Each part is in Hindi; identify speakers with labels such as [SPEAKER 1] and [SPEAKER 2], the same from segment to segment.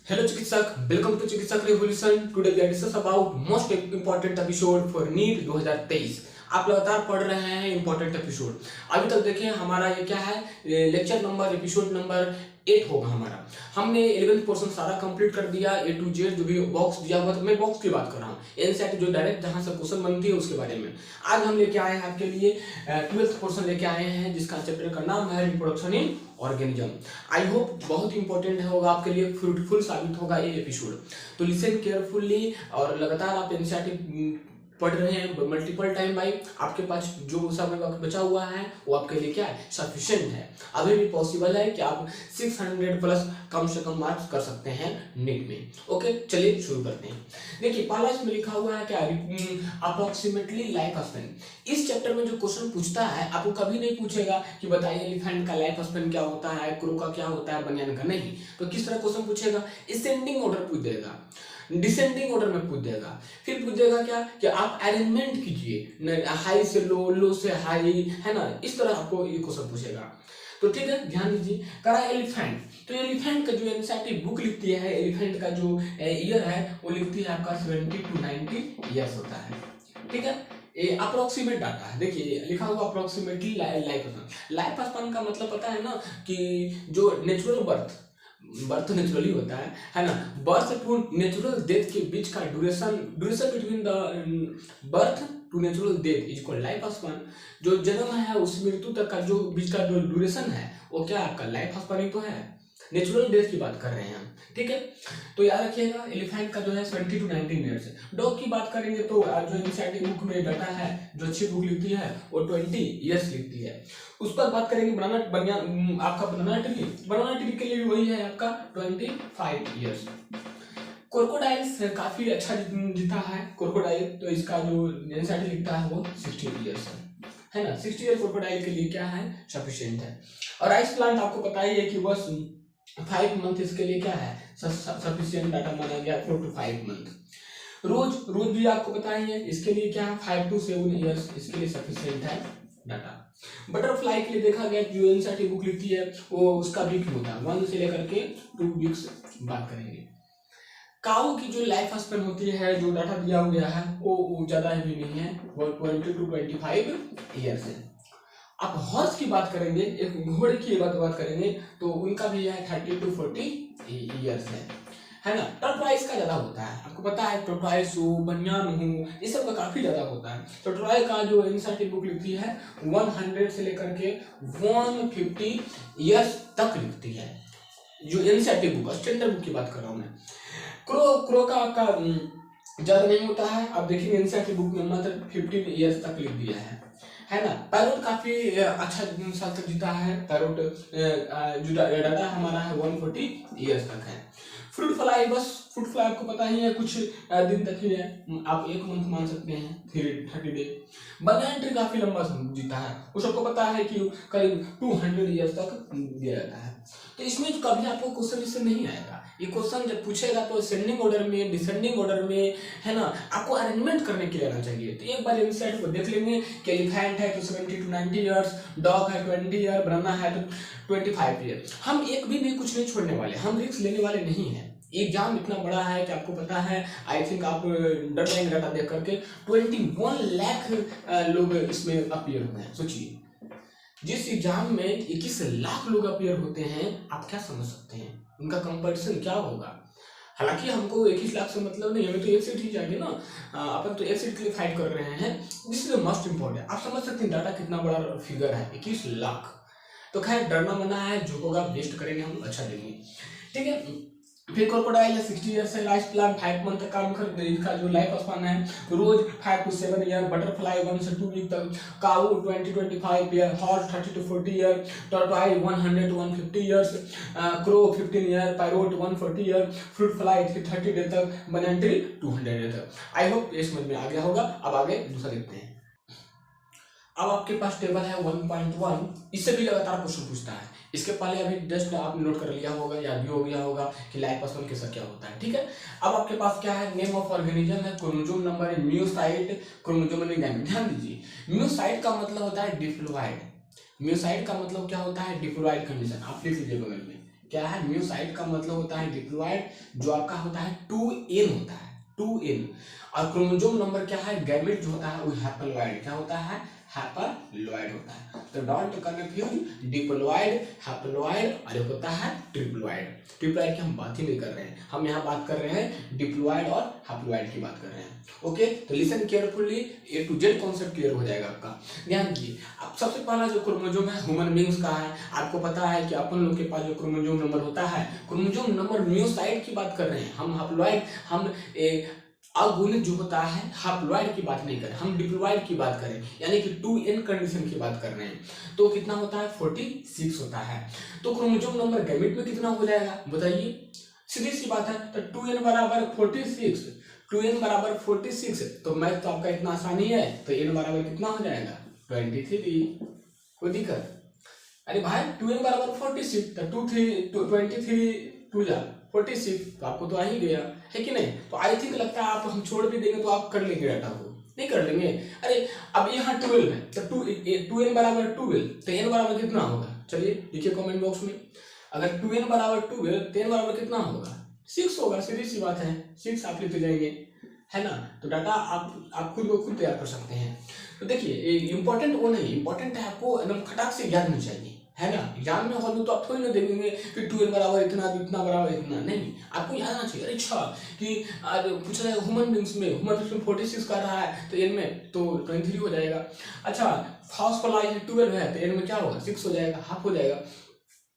[SPEAKER 1] Hello Chikitsak, welcome to Chikitsak revolution. Today we are discuss about most important episode for NEET 2023। आप लगातार पढ़ रहे हैं इंपॉर्टेंट एपिसोड। अभी तक देखिए हमारा ये क्या है, लेक्चर नंबर एपिसोड नंबर 8 होगा हमारा। हमने 11th पोर्शन सारा कंप्लीट कर दिया, ए टू जेड जो भी बॉक्स दिया हुआ था। मैं बॉक्स की बात कर रहा हूँ, एनसीईआरटी जो डायरेक्ट जहाँ से क्वेश्चन बनती है उसके बारे में। आज हम लेके आए हैं आपके लिए 12th पोर्शन लेके आए हैं, जिसका चैप्टर का नाम है reproduction in organism. I hope बहुत इंपॉर्टेंट होगा आपके लिए, फ्रूटफुल साबित होगा ये एपिसोड। तो लिसन केयरफुल्ली और लगातार आप एनसीईआरटी पढ़ रहे हैं मल्टीपल टाइम बाई। आपके पास जो समय वक्त बचा हुआ है वो आपके लिए क्या है, सफिशिएंट है। अभी भी पॉसिबल है कि आप 600 प्लस कम से कम मार्क्स कर सकते हैं नीट में। ओके, चलिए शुरू करते हैं। देखिए पहला इसमें लिखा हुआ है क्या, अप्रोक्सीमेटली लाइफ स्पेन। इस चैप्टर में जो क्वेश्चन पूछता है आपको कभी नहीं पूछेगा कि बताइए एलिफेंट का लाइफ स्पेन क्या होता है, क्रो का क्या होता है, बनियान का नहीं। तो किस तरह क्वेश्चन पूछेगा, असेंडिंग ऑर्डर पूछ देगा, डिसेंडिंग ऑर्डर में पूछ देगा। फिर पूछ देगा क्या कि आप अरेंजमेंट कीजिए, हाई से लो, लो से हाई, है ना। इस तरह आपको ये क्वेश्चन पूछेगा। तो ठीक है, ध्यान दीजिए। करा एलिफेंट, तो एलिफेंट का जो एनसीईआरटी बुक लिखती है, एलिफेंट का जो ईयर है वो लिखती है आपका 70 to 90 ईयर्स होता है। ठीक है, ये अप्रोक्सीमेट डाटा है। देखिए लिखा हुआ approximately life span. Life span का मतलब पता है ना कि जो नेचुरल बर्थ तो नेचुरली होता है ना। बर्थ टू नेचुरल डेथ के बीच का duration between the birth to natural death is called life span. जो जन्म है उस मृत्यु तक का जो बीच का जो ड्यूरेशन है वो क्या आपका लाइफ स्पान ही तो है। नेचुरल डेथ की बात कर रहे हैं हम, ठीक है। तो याद रखिएगा एलिफेंट का जो है 70 to 19 ईयर्स है। डॉग की बात करेंगे तो जो एनसीईआरटी बुक में डाटा है, जो अच्छी बुक लिखती है वो 20 ईयर्स लिखती है। उस पर बात करेंगे आपका बनाना ट्री के लिए भी वही है आपका 25 ईयर्स। क्रोकोडाइल्स काफी अच्छा जीता है क्रोकोडाइल, तो इसका जो एनसीईआरटी लिखता है वो 60 ईयर्स है ना। 60 ईयर क्रोकोडाइल के लिए क्या है, सफिशिएंट है। और आइस प्लांट आपको पता ही है कि बस 5 मंथ इसके लिए क्या है, सफिशिएंट डाटा माना गया, 4 to 5 मंथ। रोज भी आपको पता ही है, इसके लिए क्या है 5 to 7 ईयर्स इसके लिए सफिशिएंट है डाटा। बटरफ्लाई के लिए देखा गया जो एनसीईआरटी बुक लिखती है वो उसका वीक होता है 1 से लेकर के 2 वीक्स बात करेंगे। काऊ की जो लाइफ स्पेन होती है, जो डाटा दिया हुआ है वो ज्यादा भी नहीं है, वो 20 to 25 ईयर्स है। आप हॉर्स की बात करेंगे, एक घोड़े की बात करेंगे तो उनका भी है 30 to 40 ईयर्स है ना। टॉर्टॉइस का ज्यादा होता है, आपको पता है टॉर्टॉइस हो, बनियान हो, ये सब का काफी ज्यादा होता है। टॉर्टॉइस का जो एनसीईआरटी बुक लिखती है 100 से लेकर के 150 ईयर्स तक लिखती है, जो एनसीईआरटी बुक स्टैंडर्ड बुक की बात कर रहा हूँ मैं। क्रो का आपका ज्यादा नहीं होता है। आप देखिए एनसीईआरटी बुक में मात्र 15 ईयर्स तक लिख दिया है ना। पैरोट काफी अच्छा साल तक जीता है। पैरोट जो डाटा हमारा है 140 ईयर्स तक है। फ्रूट फ्लाई, बस फ्रूट फ्लाई आपको पता ही है कुछ दिन तक ही है, आप 1 मंथ मान सकते हैं, 30 डे। बनाना ट्री काफी लंबा जीता है, वो सबको पता है कि करीब 200 ईयर्स तक दिया जाता है। तो इसमें कभी आपको क्वेश्चन इससे नहीं आएगा। ये क्वेश्चन जब पूछेगा तो असेंडिंग ऑर्डर में, डिसेंडिंग ऑर्डर में, है ना। आपको अरेंजमेंट करने के लिए आना चाहिए। तो एक बार एनसीईआरटी को देख लेंगे कि एलिफेंट है तो 70 to 90 ईयर्स, डॉग है 20 ईयर, बनाना है तो 25 ईयर। हम एक भी कुछ नहीं छोड़ने वाले, हम रिस्क लेने वाले नहीं हैं। एग्जाम इतना बड़ा है कि आपको पता है, आई थिंक आप डर जाएंगे डाटा देख करके, 21 लाख लोग इसमें अपीयर हुए हैं। सोचिए जिस एग्जाम में 21 लाख लोग अपीयर होते हैं, आप क्या समझ सकते हैं उनका कंपटीशन क्या होगा। हालांकि हमको 21 लाख से मतलब नहीं, हमें तो एक सीट ही चाहिए ना। अपन तो एक सीट के लिए फाइट कर रहे हैं, दिस इज मस्ट इम्पोर्टेंट। आप समझ सकते हैं डाटा कितना बड़ा फिगर है, 21 लाख। तो खैर डरना मना है, जो होगा बेस्ट करेंगे, हम अच्छा देंगे, ठीक है। फिर क्रोकोडाइल है 60 ईयर्स है। लाइफ प्लान 5 मंथ तक काम कर, इसका जो लाइफ स्पान है रोज 5 to 7 ईयर। बटरफ्लाई 1 से 2 वीक तक। Cow 20 to 25 year. Horse 30 to 40 year. Tortoise 100 to 150 years. Crow 15 year. Parrot 140 year. Fruit fly 30 day तक। बनाना ट्री 200 डे तक। आई होप ये समझ में आ गया होगा। अब आगे दूसरा देखते हैं। अब आपके पास टेबल है 1.1, इससे भी लगातार क्वेश्चन पूछता है। इसके पहले अभी जस्ट आपने नोट कर लिया होगा, याद भी हो गया होगा कि लाइफ स्पेन कैसा क्या होता है, ठीक है। अब आपके पास क्या है, नेम ऑफ ऑर्गेनिज्म है, क्रोमोसोम नंबर है, म्यूसाइट, क्रोमोसोम गाइड। ध्यान दीजिए, म्यूसाइट का मतलब होता है डिप्लॉयड। म्यूसाइट का मतलब क्या होता है, डिप्लॉयड कंडीशन। आप लिख लीजिए बगल में क्या है, म्यूसाइट का मतलब होता है डिप्लॉयड, जो आपका होता है 2n होता है, 2n। और क्रोमोसोम नंबर क्या है, गैमेट जो होता है वो हैप्लॉयड, क्या होता है, हैप्लॉयड होता है। तो डोंट कंफ्यूज डिप्लॉयड, हैप्लॉयड और एक होता है ट्रिप्लॉयड। ट्रिप्लॉयड की हम बात ही नहीं कर रहे हैं, हम यहाँ बात कर रहे हैं डिप्लॉयड और हैप्लॉयड की बात कर रहे हैं। ओके, तो listen carefully, A to Z concept clear हो जाएगा आपका। ध्यान दीजिए, अब सबसे पहला जो क्रोमोसोम है ह्यूमन बींग्स का है। आपको पता है कि अपन लोग के पास जो क्रोमोसोम नंबर होता है, क्रोमोसोम नंबर म्यूसाइट की बात कर रहे हैं हम, हैप्लॉयड हम अगुणित जो होता है हैप्लॉयड की बात नहीं करें, हम डिप्लॉयड की बात करें, यानी कि 2n कंडीशन की बात कर रहे हैं। तो कितना होता है, 46 होता है। तो क्रोमोसोम नंबर गैमेट में कितना हो जाएगा बताइए, सीधी सी बात है। तो 2n बराबर 46, 2n बराबर 46, तो मैथ तो आपका इतना आसानी है। तो n बराबर कितना हो जाएगा, 23। कोई दिक्कत, अरे भाई 2n बराबर 46, तो 23 2 जा 46, तो आपको तो आ ही गया है कि नहीं। तो आई थिंक लगता है आप हम छोड़ भी देंगे तो आप कर लेंगे डाटा को, नहीं कर लेंगे। अरे अब यहाँ 12 है, तो 2n बराबर 12, तो n बराबर कितना होगा, चलिए लिखिए कमेंट बॉक्स में। अगर 2n बराबर 12 तो n बराबर कितना होगा, 6 होगा, सीधी सी बात है, 6 आप लिखते जाएंगे, है ना। तो डाटा आप खुद को खुद तैयार कर सकते हैं। तो देखिए इंपॉर्टेंट वो नहीं, इंपॉर्टेंट है आपको एकदम खटाक से याद होना चाहिए, है ना। एग्जाम में हॉल में तो आप थोड़ी ना देखेंगे कि 2n बराबर इतना, इतना बराबर इतना, नहीं, आपको याद आना चाहिए। अच्छा कि पूछ रहा है ह्यूमन बींग्स में 46 कर रहा है, तो n में तो 23 हो जाएगा। अच्छा हाउसफ्लाई है 12 है, तो n में क्या होगा, 6 हो जाएगा, हाफ हो जाएगा।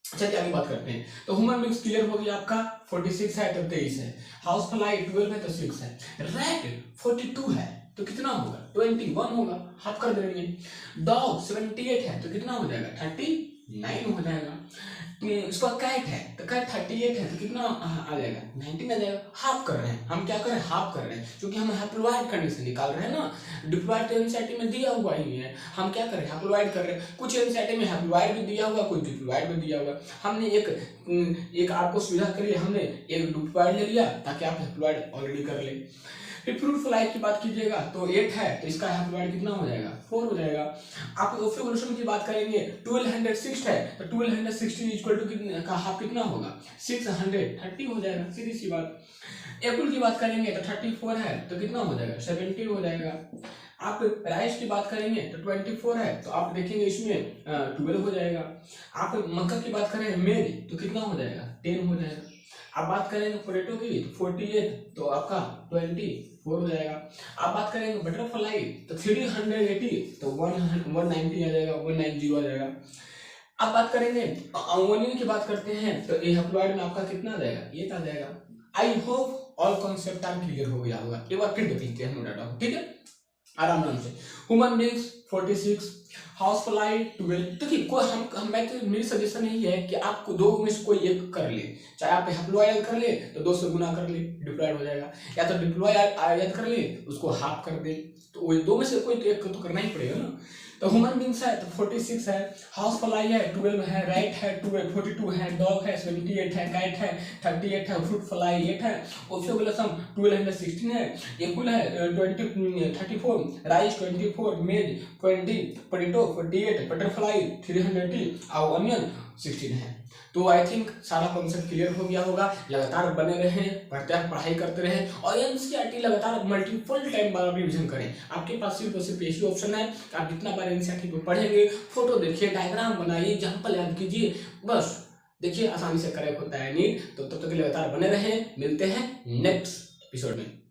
[SPEAKER 1] अच्छा आगे बात करते हैं। तो ह्यूमन बींग्स क्लियर हो गया आपका, 46 है तो 23 है, हाउस फ्लाई 12 है तो 6 है, रैट 42 है तो कितना होगा, 21 होगा, हाफ कर देंगे। डॉग 78 है तो कितना हो जाएगा, 39 हो जाएगा। इसका कैट है तो कैट 38 है तो कितना आ जाएगा, 19 आ जाएगा। हाफ कर रहे हैं हम, क्या कर रहे हैं, हाफ कर रहे हैं, क्योंकि हम हैप्लॉयड कंडीशन निकाल रहे हैं ना। डिप्लॉयड तो एनसीईआरटी में दिया हुआ ही है, हम क्या कर रहे हैं, हैप्लॉयड कर रहे हैं। कुछ एनसीईआरटी में हैप्लॉयड भी दिया हुआ, कुछ डिप्लॉयड भी दिया हुआ। हमने एक आपको सुविधा के लिए हमने एक डिप्लॉयड ले लिया ताकि आप हैप्लॉयड ऑलरेडी कर ले। फिर फ्रूट फ्लाई की बात कीजिएगा तो 8 है तो इसका हैप्लॉयड कितना हो जाएगा, 4 हो जाएगा। आप ओफ्यूलेशन की बात करेंगे, 1260 है तो 1260 इक्वल टू का हाफ कितना होगा, 630 हो जाएगा, सीधी सी बात। एप्पल की बात करेंगे तो 34 है तो कितना हो जाएगा, 70 हो जाएगा। आप राइस की बात करेंगे तो 24 है तो आप देखेंगे इसमें 12 हो जाएगा। आप मक्का की बात करें मेज तो कितना हो जाएगा, 10 हो जाएगा। आप बात करेंगे पोटैटो की तो 48 तो आपका 24 हो जाएगा। आप बात करेंगे बटरफ्लाई तो 380 तो 190 आ जाएगा, 190 आ जाएगा। आप बात करेंगे अमोनियम की बात करते हैं तो ये हैप्लॉयड में आपका कितना आ जाएगा, ये आ जाएगा। I hope all concept are clear हो गया होगा। एक बार फिर देख लीजिए हम डाटा को, ठीक है, आराम से। Human beings 46, house fly 12। देखिए कोई हम मैं तो मेरी सजेशन यही है कि आपको दो में से कोई एक कर ले, चाहे आप हैप्लॉयड कर ले तो 2 से गुना कर ले, डिप्लॉयड हो जाएगा, या तो डिप्लॉयड कर ले उसको हाफ कर दे, तो वो दो में से कोई तो एक तो करना ही पड़ेगा ना। तो ह्यूमन बींग्स है तो 46 है, हाउस फ्लाई है 12 है, रैट है 42 है, डॉग है 78 है, कैट है 38 है, फ्रूट फ्लाई 8 है, ओफ्यूलेशन 1216 है, एप्पल है 34, राइस 24, मेज 20, पोटैटो 48, बटरफ्लाई 380 और अनियन 16 है। तो आई थिंक सारा कॉन्सेप्ट क्लियर हो गया होगा। लगातार बने रहें, पढ़ाई करते रहें और एनसीईआरटी लगातार मल्टीपल टाइम बार रिविजन करें। आपके पास सिर्फ एक ही ऑप्शन है, आप जितना बार एनसीईआरटी को पढ़ेंगे, फोटो देखिए, डायग्राम बनाइए, एग्जाम्पल याद कीजिए, बस देखिए आसानी से करेक्ट होता है नीट। तो तब तक लगातार बने रहें, मिलते हैं नेक्स्ट एपिसोड में।